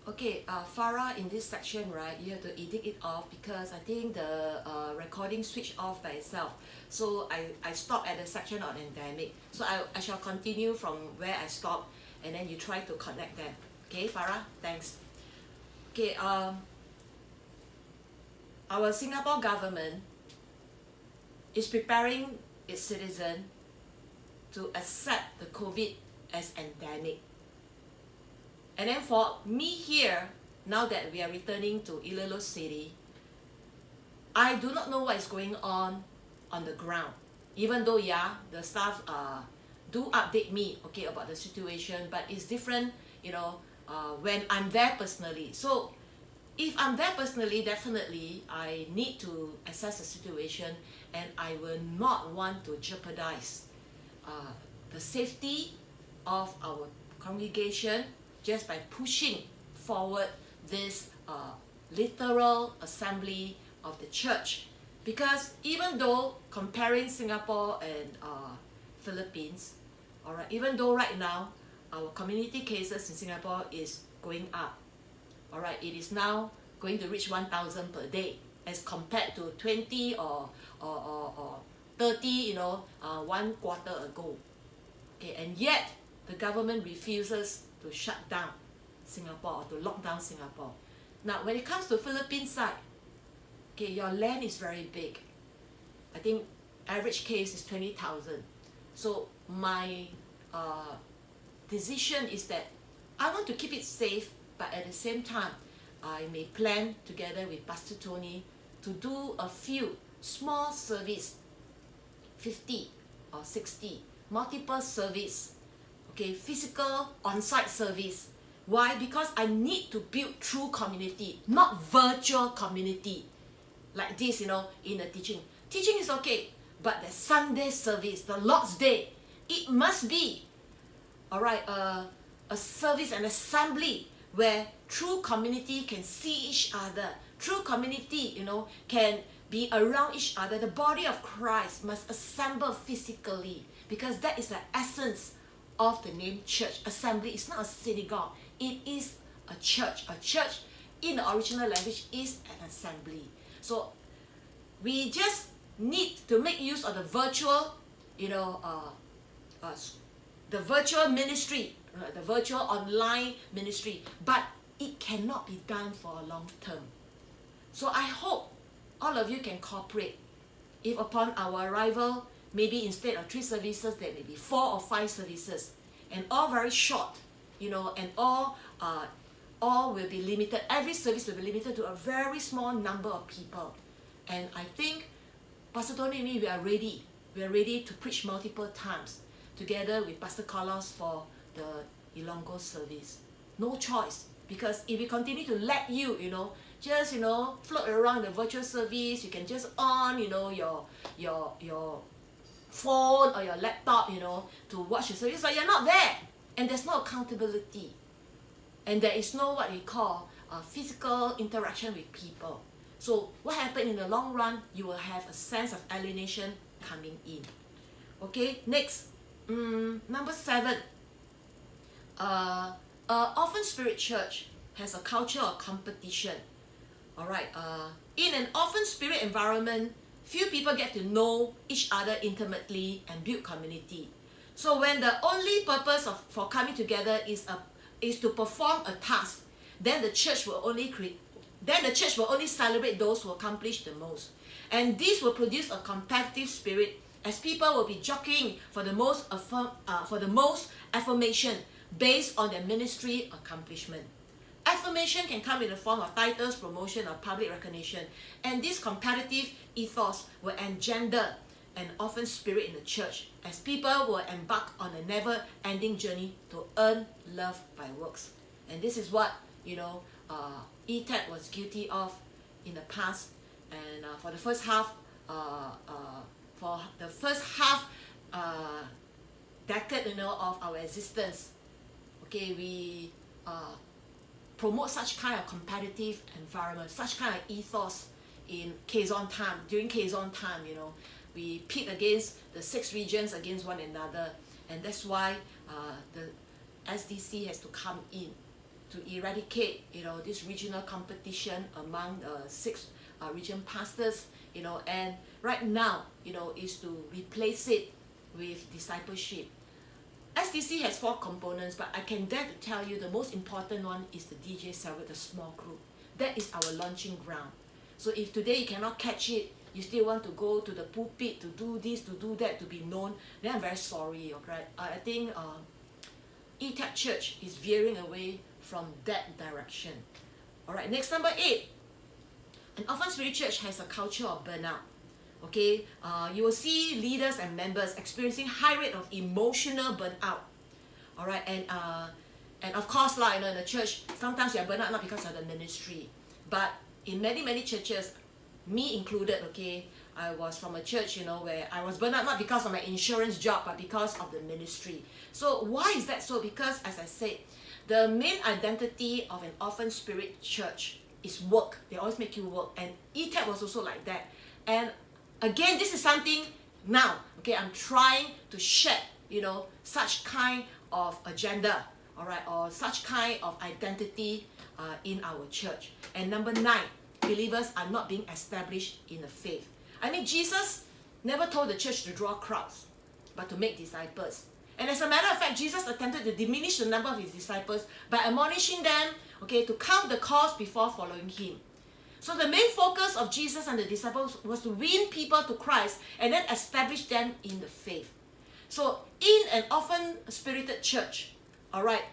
Okay, Farah, in this section, right, you have to edit it off because I think the recording switched off by itself. So I stopped at the section on endemic. So I shall continue from where I stopped and then you try to connect them. Okay, Farah, thanks. Okay, our Singapore government is preparing its citizen to accept the COVID as endemic. And then for me here, now that we are returning to Iloilo City, I do not know what is going on the ground. Even though, yeah, the staff do update me, okay, about the situation, but it's different, when I'm there personally. So if I'm there personally, definitely I need to assess the situation and I will not want to jeopardize the safety of our congregation just by pushing forward this literal assembly of the church. Because even though comparing Singapore and Philippines, all right, even though right now our community cases in Singapore is going up, all right, it is now going to reach 1,000 per day as compared to 20 or 30, one quarter ago. Okay, and yet the government refuses to shut down Singapore or to lock down Singapore. Now, when it comes to Philippine side, okay, your land is very big. I think average case is 20,000. So my decision is that I want to keep it safe, but at the same time, I may plan together with Pastor Tony to do a few small service, 50 or 60, multiple service, okay, physical on-site service. Why? Because I need to build true community, not virtual community like this, in the teaching. Teaching is okay, but the Sunday service, the Lord's Day, it must be, all right, a service, an assembly where true community can see each other. True community, can be around each other. The body of Christ must assemble physically because that is the essence of the name church. Assembly is not a synagogue. It is a church. A church in the original language is an assembly. So we just need to make use of the virtual, the virtual ministry, the virtual online ministry, but it cannot be done for a long term. So I hope all of you can cooperate. If upon our arrival, maybe instead of 3 services, there may be 4 or 5 services, and all very short, and all will be limited. Every service will be limited to a very small number of people. And I think Pastor Tony and me, we are ready. We are ready to preach multiple times together with Pastor Carlos for the Ilonggo service. No choice, because if we continue to let you, just float around the virtual service, you can just on your phone or your laptop, to watch the service, but you're not there, and there's no accountability, and there is no what we call physical interaction with people. So what happened in the long run? You will have a sense of alienation coming in. Okay, next, number 7. Orphan Spirit Church has a culture of competition. All right, in an orphan spirit environment, few people get to know each other intimately and build community. So when the only purpose for coming together is to perform a task, then the church will only celebrate those who accomplish the most, and this will produce a competitive spirit as people will be jockeying for the most affirmation based on their ministry accomplishment. Affirmation can come in the form of titles, promotion, or public recognition, and this competitive ethos will engender an orphan spirit in the church as people will embark on a never-ending journey to earn love by works. And this is what ETED was guilty of in the past. And for the first half, decade, of our existence, okay, we promote such kind of competitive environment, such kind of ethos in Quezon time. During Quezon time, we pit against the 6 regions against one another, and that's why the SDC has to come in to eradicate, this regional competition among the 6 region pastors, and right now, is to replace it with discipleship. SDC has 4 components, but I can dare to tell you the most important one is the DJ server, the small group. That is our launching ground. So if today you cannot catch it, you still want to go to the pulpit to do this, to do that, to be known, then I'm very sorry, okay? I think ETAP Church is veering away from that direction. Alright, next, number 8. An orphan spirit church has a culture of burnout. Okay, you will see leaders and members experiencing high rate of emotional burnout. Alright, and of course, in the church, sometimes you are burnt out not because of the ministry, but in many churches, me included, okay, I was from a church, where I was burnt out not because of my insurance job, but because of the ministry. So why is that so? Because, as I said, the main identity of an orphan spirit church is work. They always make you work, and ETAP was also like that. And again, this is something now, okay, I'm trying to shed, such kind of agenda, alright, or such kind of identity in our church. And number 9, believers are not being established in the faith. I mean, Jesus never told the church to draw crowds, but to make disciples. And as a matter of fact, Jesus attempted to diminish the number of his disciples by admonishing them, okay, to count the cost before following him. So the main focus of Jesus and the disciples was to win people to Christ and then establish them in the faith. So in an orphan spirited church, alright,